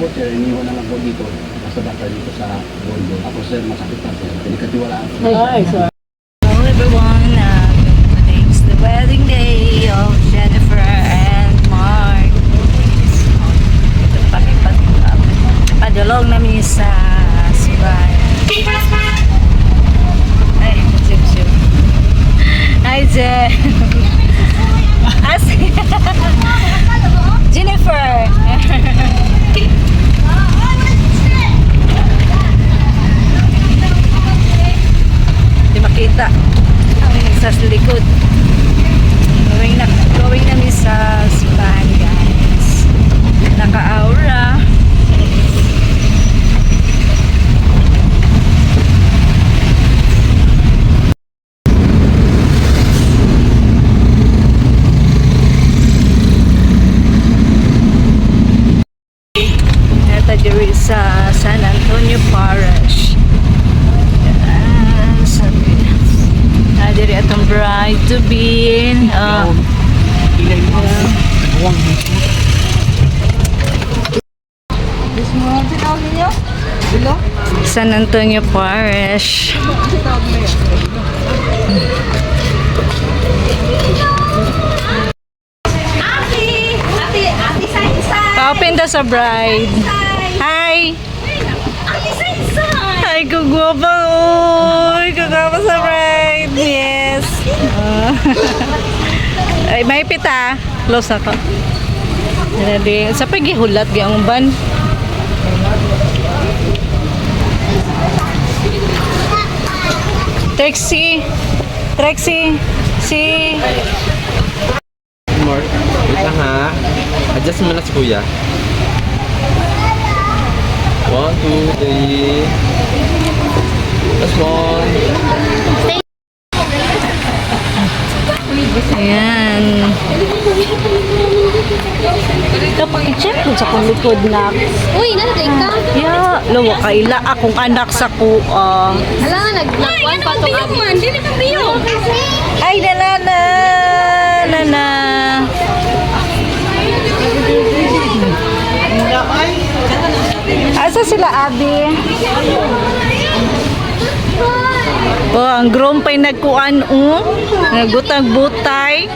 po sir, iniwan na lang po dito. Nasa bata dito sa Borgo. Ako sir, masakit pa sir. Pinagkatiwalaan po. Ay, sorry. Hello everyone, today's the wedding day of Jennifer and Mark. Ito kami padulong namin sa Sibay. Ay, sip. Hi, Jen. Jennifer. Di makita ang sa likod. Going namin sa simbahan, guys. Naka-aura. Ito diri sa San Antonio Parish. Diri atong bride to be San Antonio Parish. Pa-open daw sa bride. Hi! Ay, kagwapa. Uy, kagwapa sa bride. Yes. Ay, may pita. Close ako. Sa pagihulat, gayang ban. Trixie. Si. Mark, wait lang ha. Adjust mo na si kuya. 1, 2, 3. Last one. Ayan. Ito, pakicheck kung sa kong likod na. Uy, nalagay ka. Yeah, lawa kaila akong anak sa kuha. Hala, naglakuan pa ito. Hindi na kabiyo. Ay, nana. Asa sila, Abi? Oh, ang groom pa'y nagkuan, nagutag-butay.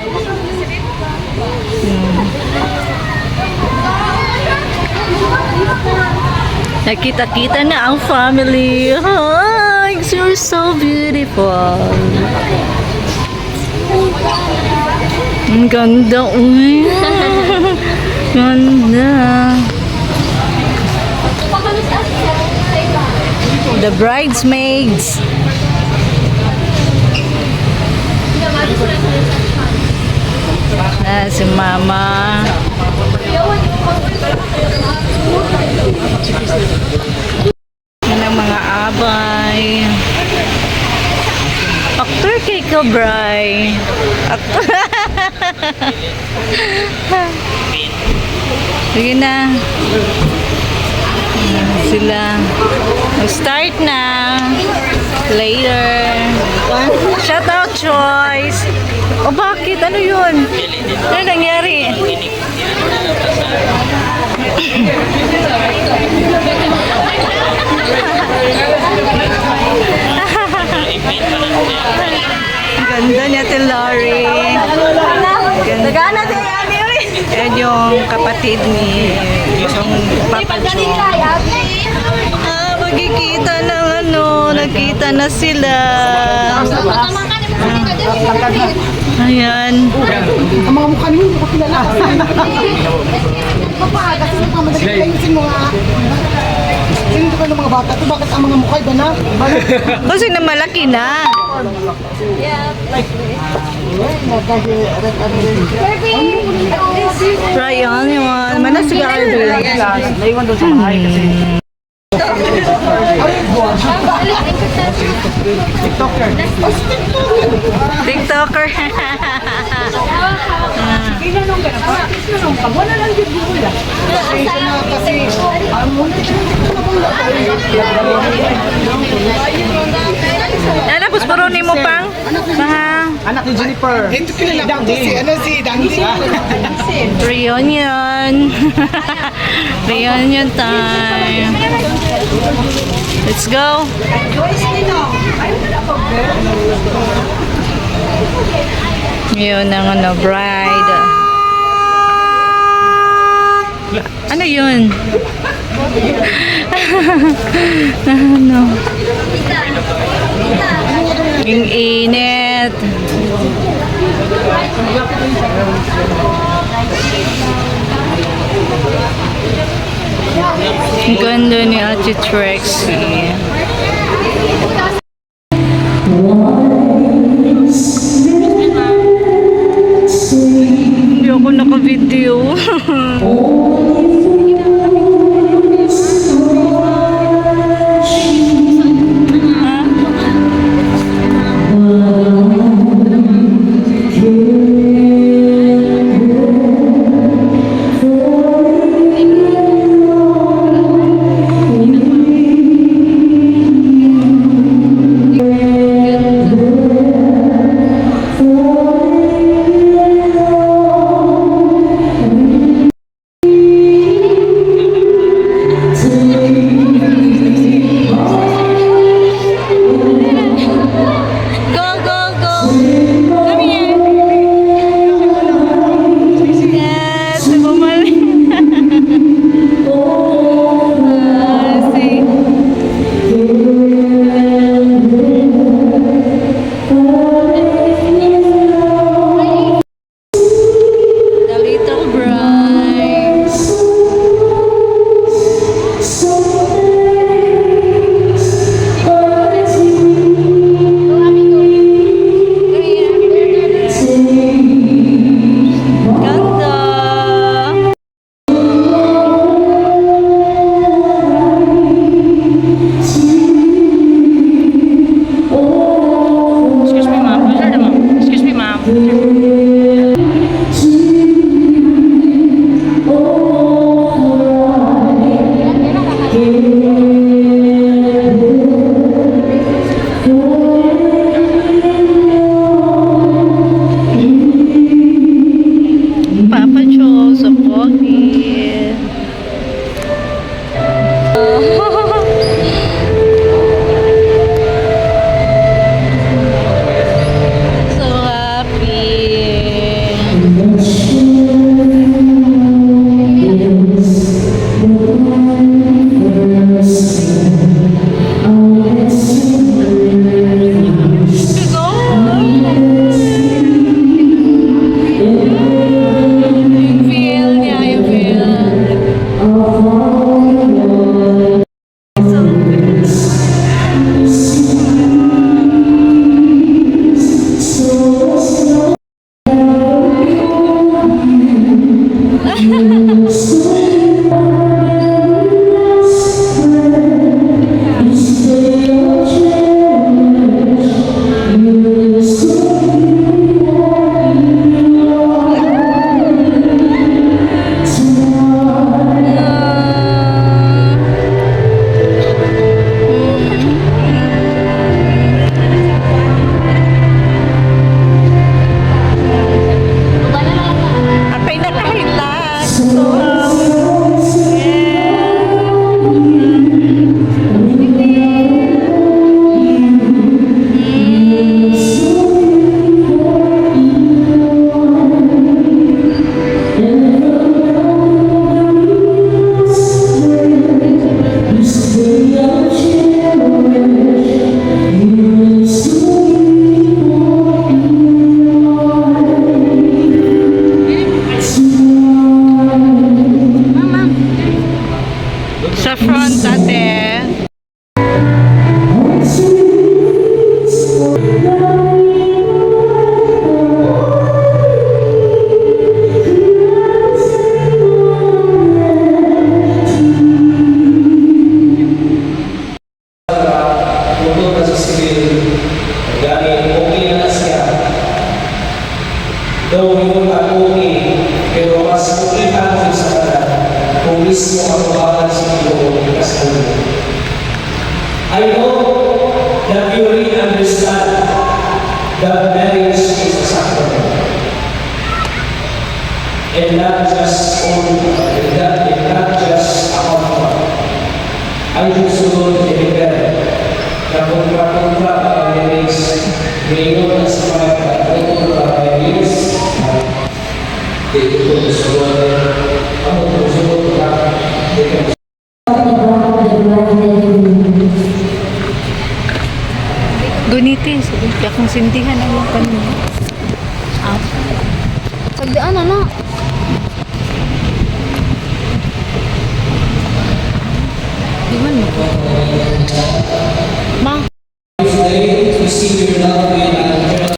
Nakita-kita na ang family. Hi, you're so beautiful. Ang ganda, uy. Ganda. The bridesmaids. Si Mama. Yan ang mga abay. Actor kay Kabray. Sige na. Sila. Start na. Later. Shout out, Choice. O bakit? Ano yun? Ano nangyari? Ganda niya, Lori. Ganda. Yan yung kapatid ni yung Papa Joe. Magkikita ng nagkita na sila. Ayan. Ang mga mukha niyo, hindi ko kilala. Papagas, kasi nagmamadali ayusin mo nga. Sino ka ng mga bata? Ito bakit ang mga mukha iba na? Kasi na malaki na. Ryan, yun. Manasiga ka doon. Naiwan doon sa bahay kasi. TikToker. TikToker. Kinanong ka na pa? Kinanong ka? Wala lang yung bula. Kasi, ang muna siya. Tapos paroni mo pang. Mahang. Anak ni Jennifer. Ito kilala ko si Dandy. Reunion. Reunion time. Let's go. Yun ang bride. Ano yun? Ano? Ang init. Ang ganda ni Ate Trixie. Hindi ako naka-video. Though we will not okay, pero mas mulihan sa kanila kung mismo ang bahala sa iyo ikas mo. I know that you really understand that marriage is a sacrament. And not just a contract. Ay susunod deliver na kontra-kontra ang marriage ngayon na sa mga kontra marriage dito po sa ang susunod na Gunitin, sabi kaya kung sindihan ang mga kanina. Sagdaan na. Di man mo. Ma. today to receive your love and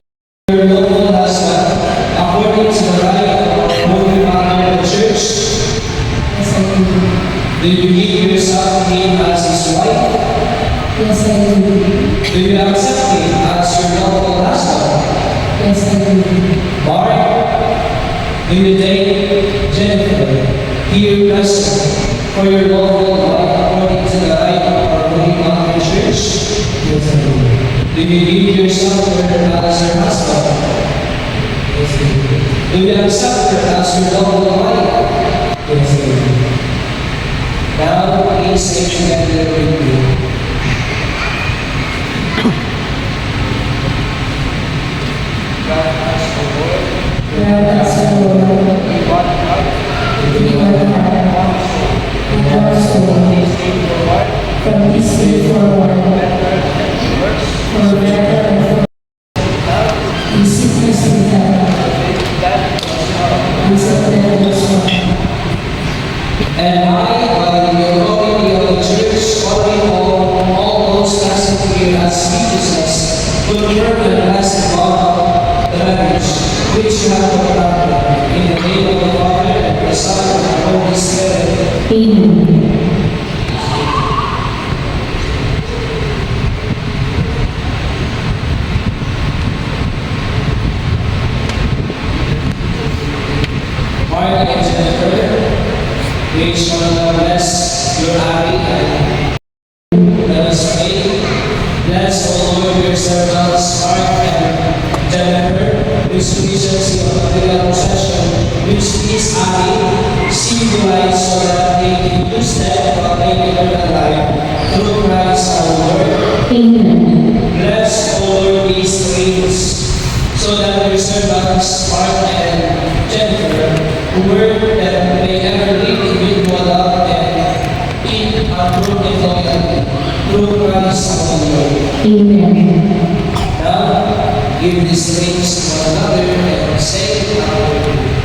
your noble husband according to the right of Holy Father of the Church. Do you give yourself to him as his wife? Yes, I do. Do you accept him as your noble husband? Yes, I do. Mark, do you take Jennifer here present for your noble wife according to the right of our Holy Father Church? Yes, I do. Do you give yourself to her as your husband? Yes, I do. Do you accept her as your noble wife? Yes, I do. Now, please say together with me. Grab us, O Lord, with one heart, and our soul, from this day forward, forever and forever, in sickness and health, and separateness from And I, by the authority of the Church, calling all those present here as witnesses, confirm the blessed bond, the marriage, which you have contracted, in the name of the Father, and the Son, and the Holy Spirit. Amen. Mark and Jennifer, we shall bless your Ari and let us pray. Bless, O Lord, your servants, Mark and Jennifer, whose visions of material possession, which is Ari, symbolize so that they can use them to attain eternal life through Christ our Lord. Amen. Bless, O Lord, these things, so that your servants, Mark and Jennifer, who work that may ever live in mutual love and in approved employment through Christ our Lord. Amen. Now, give these things to one another and say our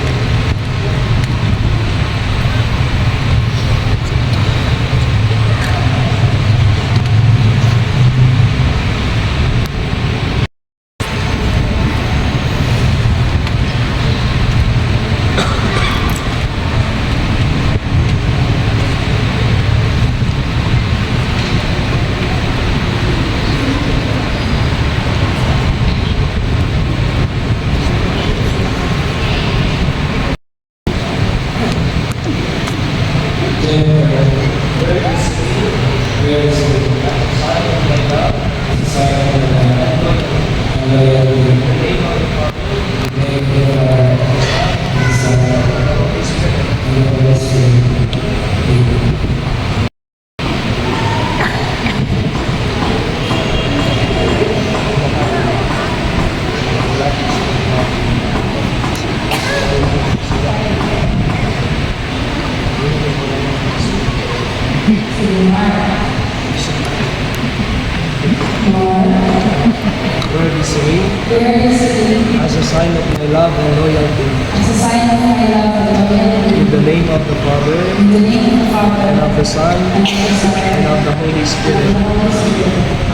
Where this ring, as a sign of my love and loyalty, As a sign of my love and loyalty, in the name of the Father, in the name of the Father, and of the Son, and of the Son, and of the Holy Spirit.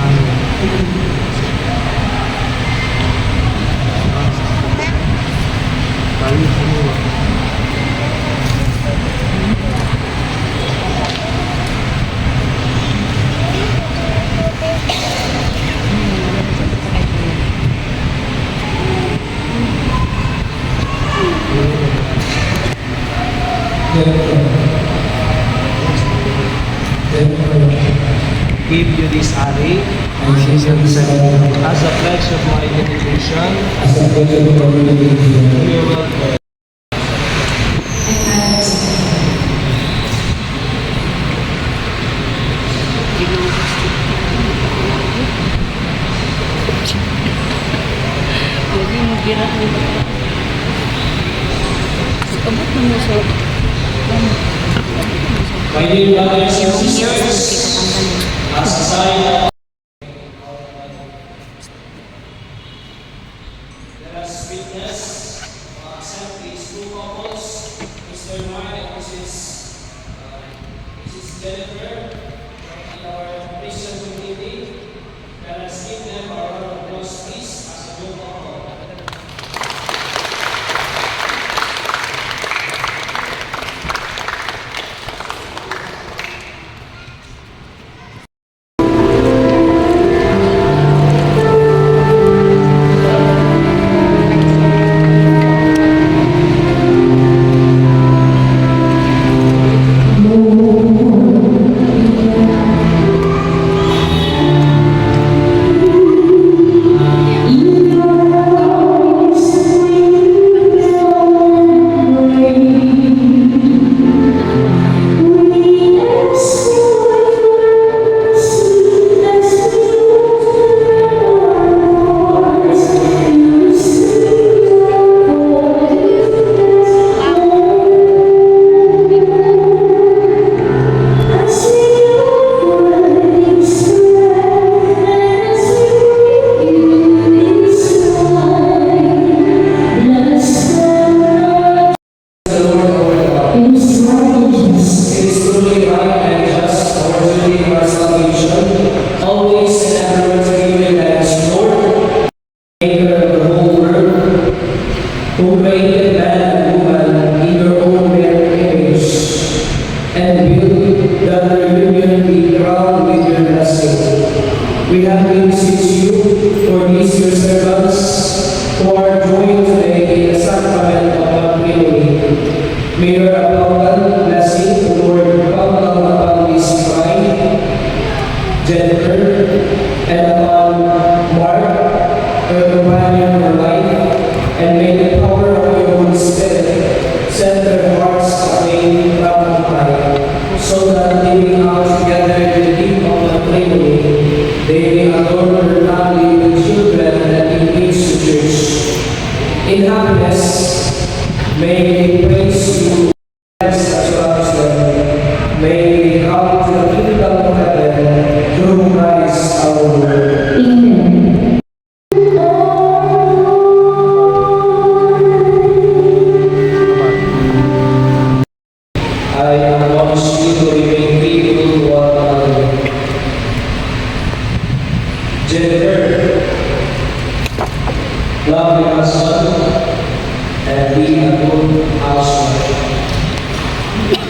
Amen. Give you this Ari And he said, as a pledge of my dedication, you will pray. Jadi mo gira ko. Abot mo mo sa... My dear brothers and sisters, as a sign of let us witness accept these two couples, Mr. Mark and Mrs. Jennifer, in our Christian community. Let us give them our round of applause, please, as a new couple. Who created man and woman in your own mere image, and will that their union be crowned with your blessing. We have been beseech you for these your servants who are joined today in the sacrament of matrimony. May your abundant blessing, O Lord, come down upon this bride, Jennifer, and upon Mark, her companion for life, and may the power of your Holy Spirit set their hearts aflame from on high, so that living out together in the deep of matrimony, they may adorn their family with children and engage the church. In happiness, may they praise you as well as them. May they come to the kingdom of heaven through Christ our Lord. Amen. I admonish you to remain faithful to one another. Jennifer, love your husband and be a good housewife.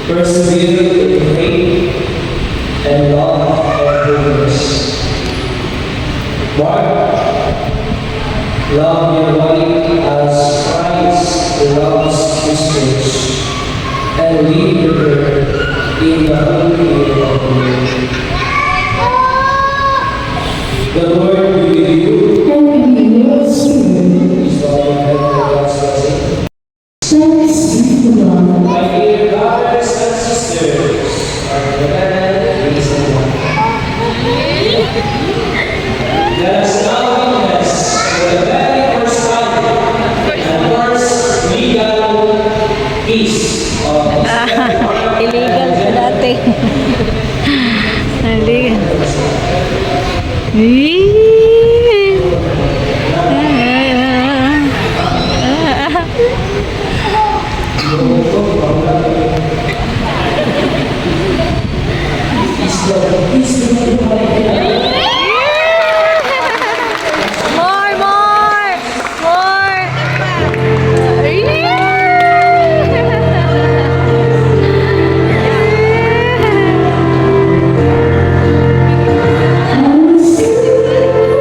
Persevere in faith and love and goodness. Mark, love your wife as Christ loves his church, and lead her in the holy way of the Lord. The Lord be with you. And with your spirit, Please bow your head for God's blessing. thanks be to God. My dear brothers and sisters, our beloved reason one. Let us now witness for the very first time and first legal peace of Illegal pa dati. Illegal. More, more, more. I will sing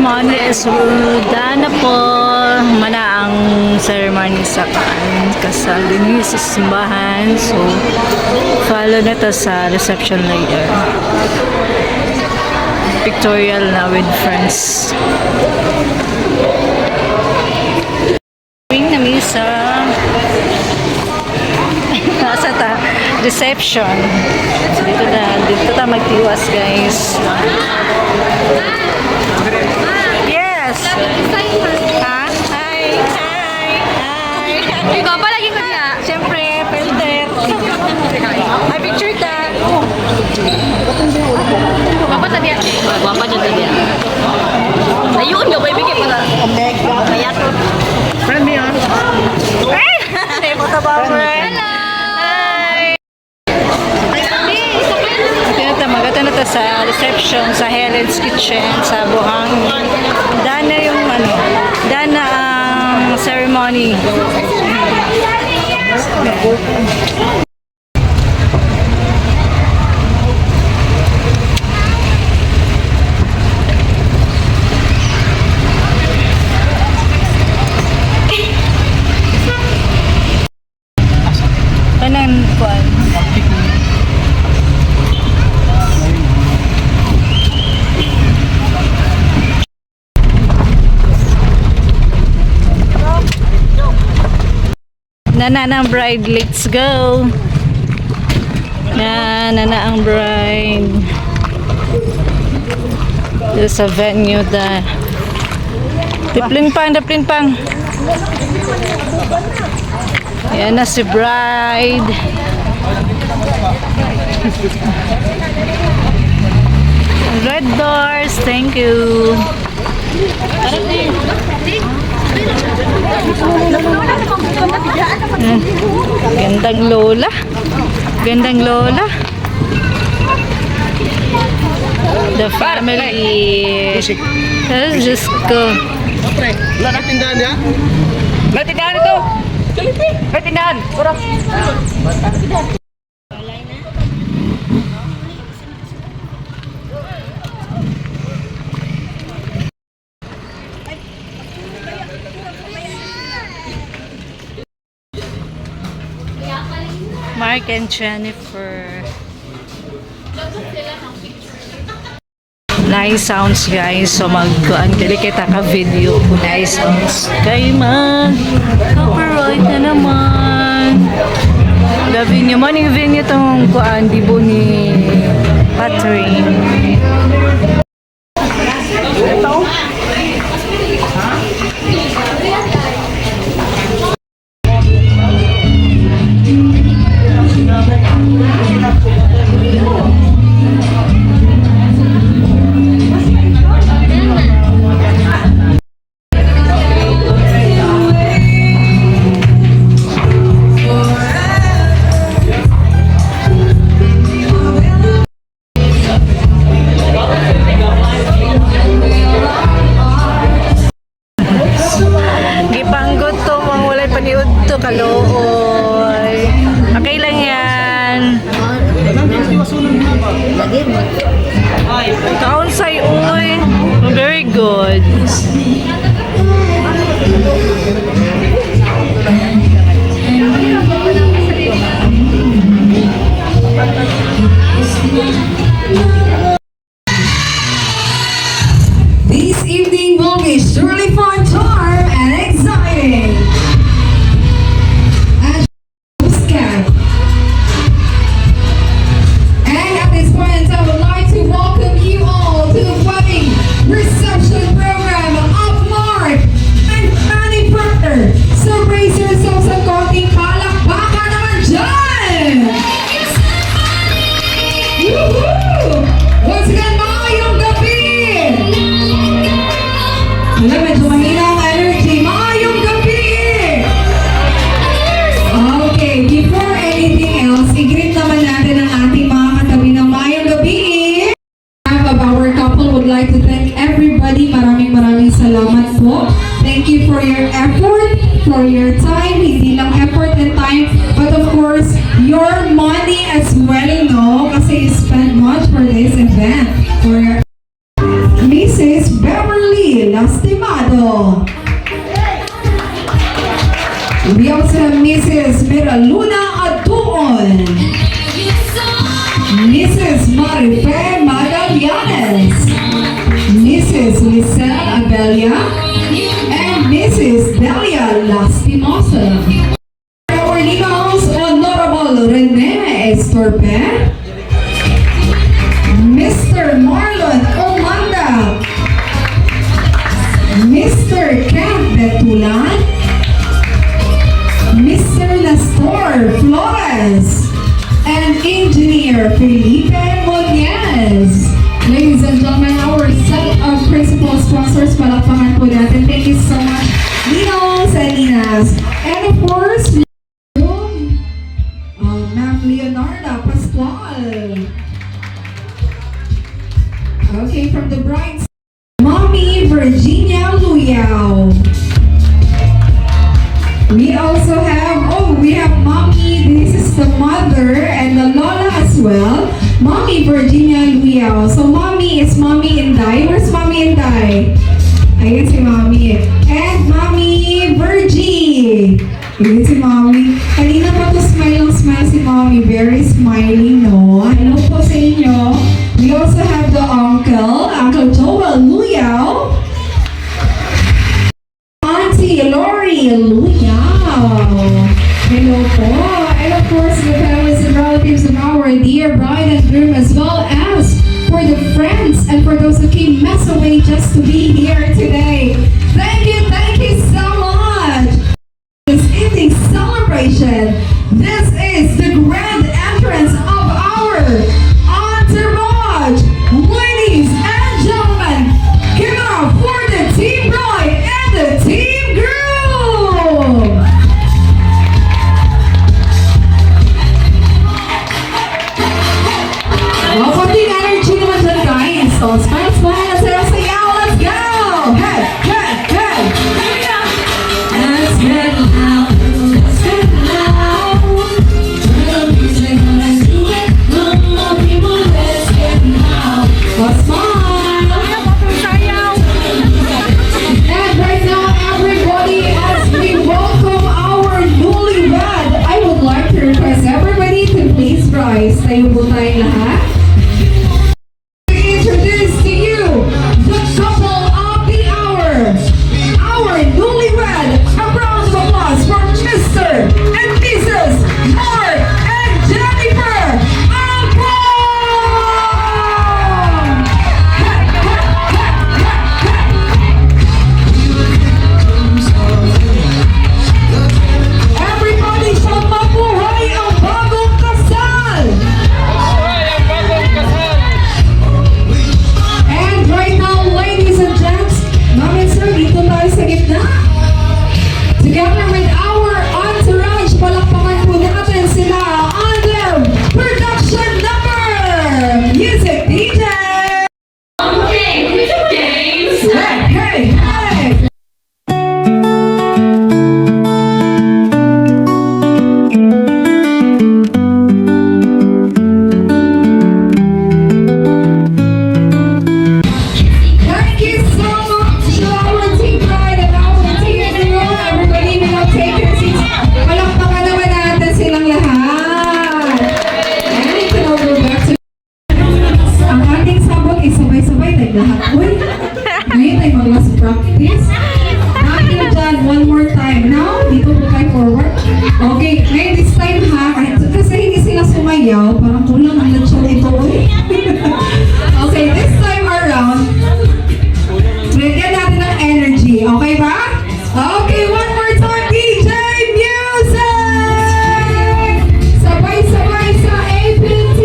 ceremony is done na po. Mana ang ceremony sa kasal din sa simbahan. So, follow na to sa reception later. Pictorial na with friends. Going na misa. Nasa ta reception. So, dito ta magtiwas, guys. Yes. Ha? Hi. Ikaw pa lagi ko niya. Siyempre, filter. Ay, picture ta. Guwapa ta diya. Guwapa dyan ta diya. Ayun, gabay bigay mo na. Mayat. Friend me on. Ay! Ay, mo ba, friend? Magata na ta sa reception sa Helen's Kitchen sa Buhangin. Dana yung dana ang ceremony. Kanang kuan. Nana ng bride, let's go. Nana ang bride. Dito sa venue da. Diplin pang. Yan na si bride. Red doors, thank you. Gandang lola. The family. Let's just go. Wala na tindahan ya? Tindahan ito. Tindahan. Mark and Jennifer. Nice sounds, guys. So magkuan dili kita ka video kung nice sounds. Kay man copyright na naman. The venue morning venue tong kuan dibo ni Catherine. Gipanggot to, mga walay paniud to, kalooy. Okay lang yan. Kaunsay, uy. Very good. This evening will be surely fun, charm, and exciting. As and at this point, I would like to welcome you all to the wedding reception program of Mark and Fanny Proctor. So brace yourselves sa konting palakpakan naman dyan! Woohoo! Once again, maayong gabi! Wala, medyo mahina ang energy. Maayong gabi! Okay, before anything else, i-greet naman natin ang ating mga katabi ng maayong gabi. Half of our couple would like to thank everybody. Maraming salamat po. Thank you for your effort, for your time. Hindi lang effort and time, but of course, your money as well, no? Kasi you spend much for this event. For your Mrs. Beverly Mrs. Lisette Abelia and Mrs. Delia Lastimosa. Our Nichols Honorable Rene Estorpe, Mr. Marlon Omanda, Mr. Ken Betulan, Mr. Nestor Flores, and Engineer Felipe Muñez. Ladies and gentlemen, our set of principal sponsors, palakpakan po natin. Thank you so much, Ninos and Ninas. And of course, Ma'am Leonarda Pascual. Okay, from the brides, Mommy Virginia Luyao. We also have, we have Mommy, this is the mother and the Lola as well. Mommy Virginia Luyao. So Mommy is Mommy Inday. Where's Mommy Inday? Ayun si Mommy. And Mommy Virgie. Ayun si Mommy. Kanina pa to smile si Mommy. Very smiling, no? Hello po sa inyo. We also have the Uncle Joel Luyao. Auntie Lori Luyao. Hello po. And of course, the families and relatives of our dear bride and groom, as well as for the friends and for those who came miles away just to be here today. Thank you so much. This evening's celebration. This is the grand entrance of our entourage. Ladies and gentlemen, give it up for the team bride and the team groom. Konting energy naman dyan, guys. So, smile, smile, sayaw, let's go! Hey, hey, hey! Let's get loud, let's get loud. Turn the music on and do it. Come on, people, let's get loud. Let's smile! And right now, everybody, as we welcome our newlywed, I would like to request everybody to please rise. Tayo po tayong lahat. Introduce to you the couple of the hour, our newlywed. A round of applause for Mr. and Mrs. Mark and Jennifer Ampon. Everybody, sa mabuhay ang bagong kasal. And right now, ladies and gents, ma'am and sir, dito tayo sa gitna. Together with our entourage, palakpakan po natin sila on their production number. Music DJ! Hey, hey, hey! Thank you so much to our team bride and our team groom. Everybody, we now take your seats. Palakpakan naman natin silang lahat. And you can all go back to... Ang ating sabot ay sabay-sabay tayo lahat. Uy, ngayon tayo mag-last practice. Natin dyan, one more time. Now, dito po tayo forward. Okay, ngayon this time ha, kahit kasi hindi sila sumayaw, parang kulang ang lechon ito. Uy. Okay, this time around, bigyan natin ng energy. Okay ba? Okay, one more time, DJ Music! Sabay-sabay sa APT!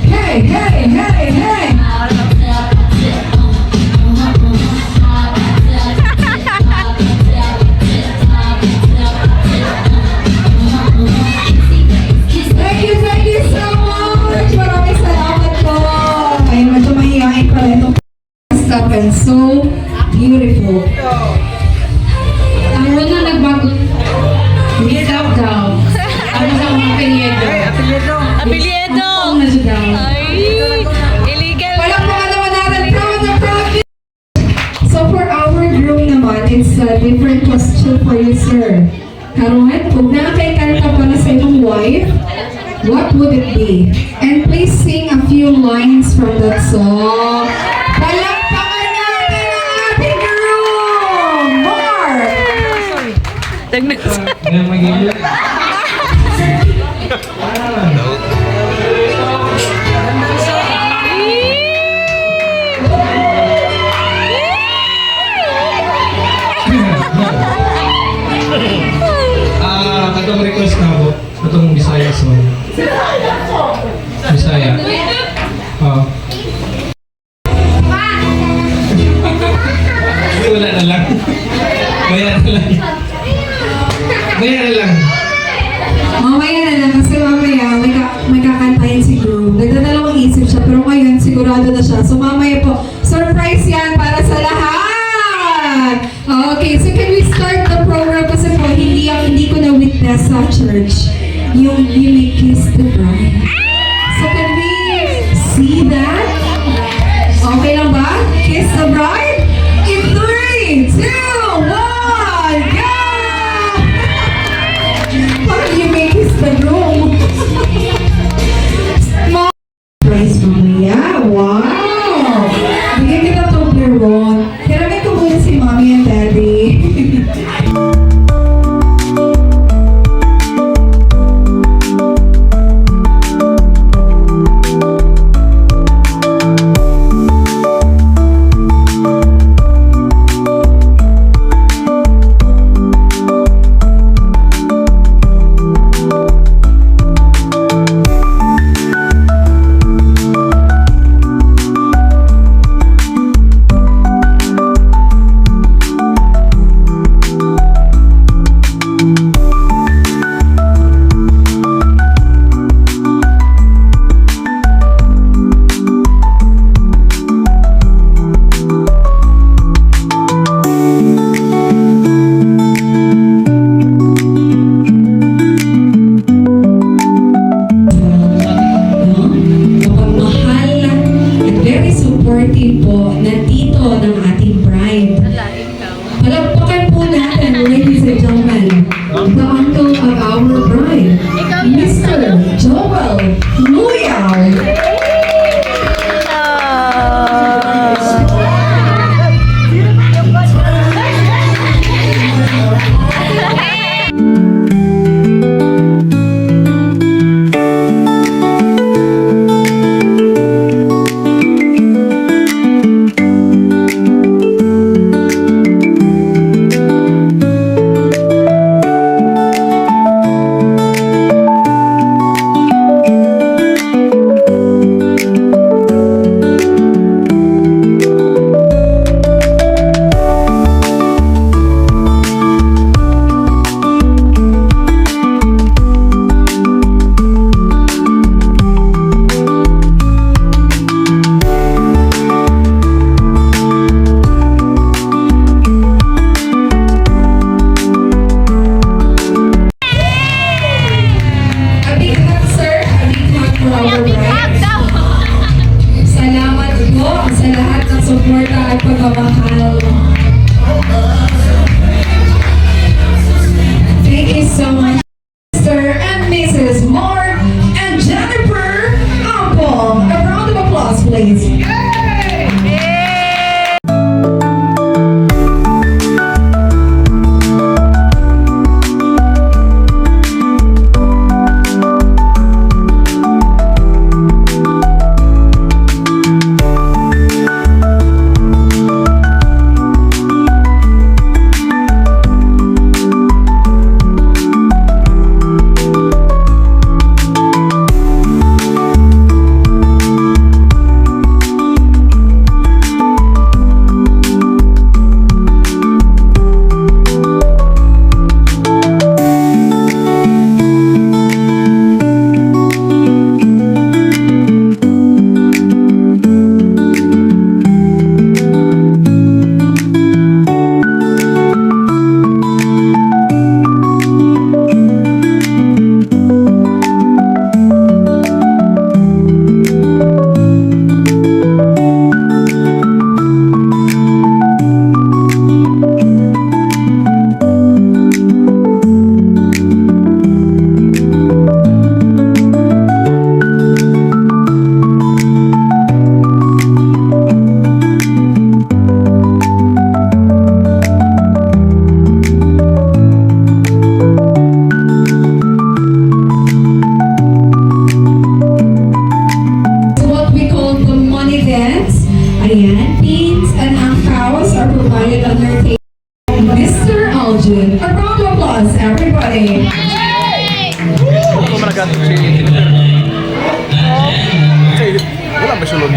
Hey, hey, hey, hey! Thank you so much! Maraming salamat po! Ay, medyo mahihain pa rin itong step and so beautiful. Ang una nagbago. Without doubt. Ano sa mga apelyedo? Apelyedo! Ano sa doubt? Ay, illegal. Walang mga naman natin. Proud na proud. So for our groom naman, it's a different question for you, sir. Karon, kung nakakaitan ka pala sa iyong wife, what would it be? And please sing a few lines from that song. Panginoon. Katong request na ako, katong Bisaya song. Bisaya. Oo. Wala na lang. Bayan na lang. Bayan na lang. Mamaya na lang kasi mamaya may kakantahin si Groom. Nagdadalawang isip siya pero ngayon sigurado na siya. So mamaya po, surprise yan para sa lahat! Okay, so can we start the program kasi po hindi ko na-witness sa church yung You May Kiss the Bride. So can we see that? Okay lang ba? Kiss the Bride? In 3, 2, 1, go! Parang You May Kiss the Groom. Small surprise mamaya. Wow! Bigyan kita itong Ron. Kailangan ko muna si Mommy and Daddy. Supportive po na tito ng ating bride. Palagpakan po natin, ladies and gentlemen, the uncle of our bride, Mr. Joel Luyao. Salamat po sa lahat ng suporta at pagmamahal. Thank you so much, Mr. and Mrs. Mark and Jennifer Apple. A round of applause, please. Ayan, pins and angkaws are provided on your table. Mr. Aljun, a round of applause, everybody. Wala ba sulod?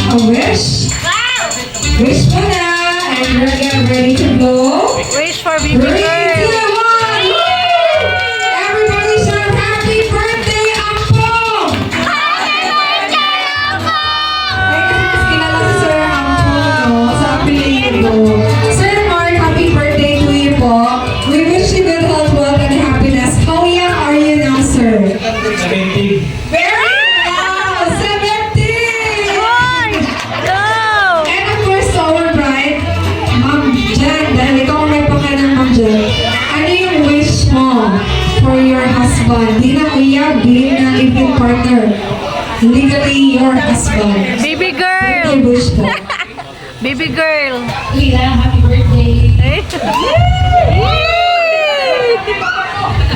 a wish. Wish mo na. And we're get ready to blow. Wish for baby 3, 2, 1. girl. Everybody shout happy birthday, Ampong! Ay, kasi mas kilala si Sir Ampong, no? Sa apelido. Sir Mark, happy birthday to you po. We wish you good health, wealth, and happiness. How young are you now, sir? 70. Very well! 70! Boy! Go! And of course, to our bride, Ma'am Jen, dahil ikaw ang may pangalan, Ma'am Jen, ano yung wish mo for your husband? Di na kuya, being na living partner. Legally, your husband. Baby Ano girl! yung wish mo? Baby girl! Lila, happy birthday. Eh?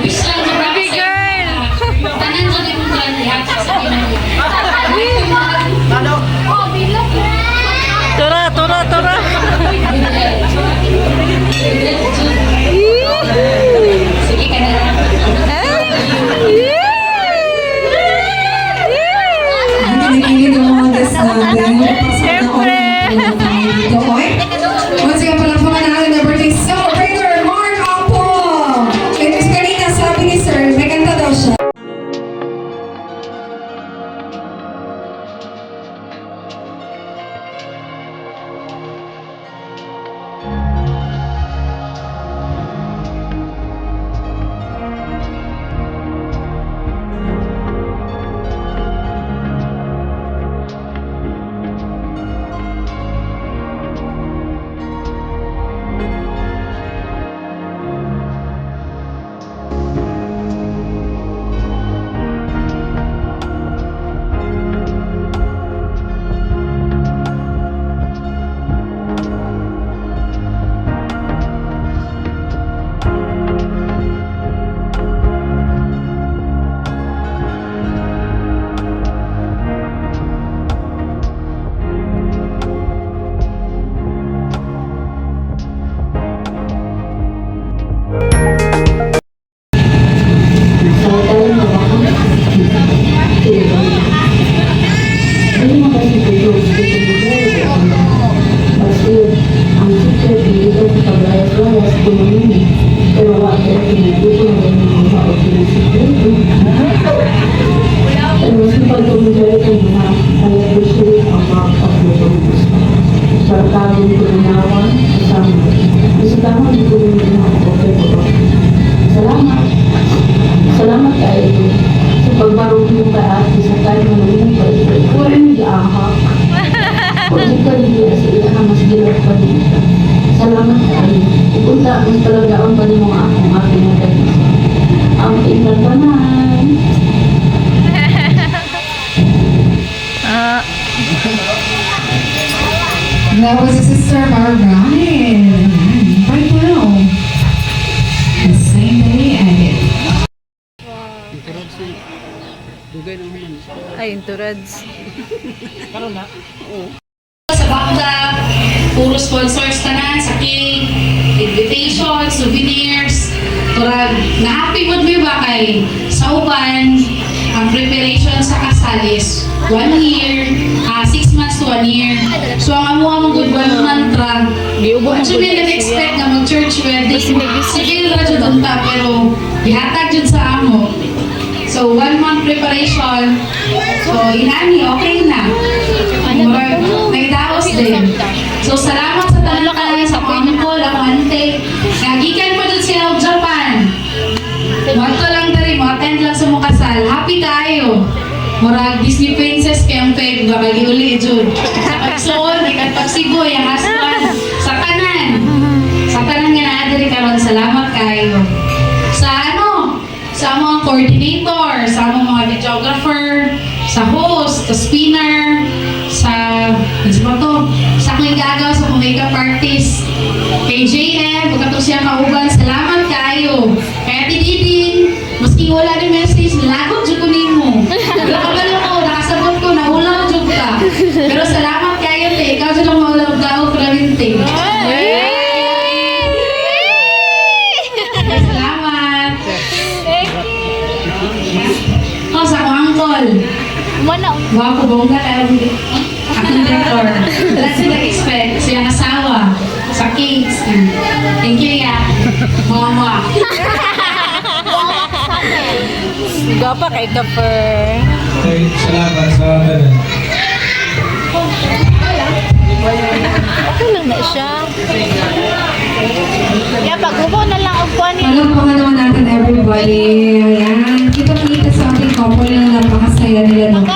Wish lang mo Baby girl! Tanan mo din mo lang lahat sa kinaya. Tura, tura, tura! Sige ka na. Kinikilig ang mga guests natin. Siyempre! Dito, oy. Once again, palakpakan natin na birthday celebrator, Mark Ampong! Kaya kanina sabi ni Sir, may kanta daw siya. Salamat kayo sa pagbarong mo ka at sa tayo ng mga pag-ibig. Wala niyo gaahak. Kung ka niya sa iya na mas gilat pa din. Salamat kayo. Ipunta ang talaga ang pa mo akong aking nagagisa. Ang pinagbanan. That was Sister Marian. Right now. The same day ended. Ay, inturads. Sa Bakda, puro sponsors tanan sa cake, invitation, souvenirs. Turag, na-happy mood mo ba kay sa uban, ang preparation sa kasalis, 1 year, 6 months to 1 year. So ang amo good one mantra, actually na-expect na mag-church wedding. Sige na dyan unta, pero ihatag dyan sa amo. So 1 month preparation, so inani, okay na. Nagdaos din. So salamat sa tanan sa uncle, ang ante. Nagikan pa dun sila ng Japan. Wato lang tari, attend lang sa mong kasal. Happy tayo. Murag Disney princess kayang fave, baka giuli dyan. Sa pagsuon, ikatpagsibo, yung husband. Sa kanan. Sa kanan nga naadari karon, salamat kayo. Sa sa mga coordinator, sa mga videographer, sa host, sa spinner, sa aking gagaw sa mga makeup artist, kay JM, pagkato siya kauban, salamat kayo. Kaya tididing, maski wala ni message, lagot dyan ko nimo. Pero kabalo ko, nakasabot ko, naulaw dyan ka. Pero salamat kayo, te. Ikaw dyan lang maulaw daw, Clarente. Salamat. Oh, sa uncle. Wapo bongga tayo. Aking decor. Wala sila expect. Siya asawa. Sa cakes. Thank you, ya. Mama. Gapa kay Kapper. Okay, salamat sa ganun. Okay lang na siya. Yeah, pag-ubo na lang ang kuwan niya. Palakpakan naman natin everybody. Ayan. Kita-kita sa ating couple na napakasaya nila nung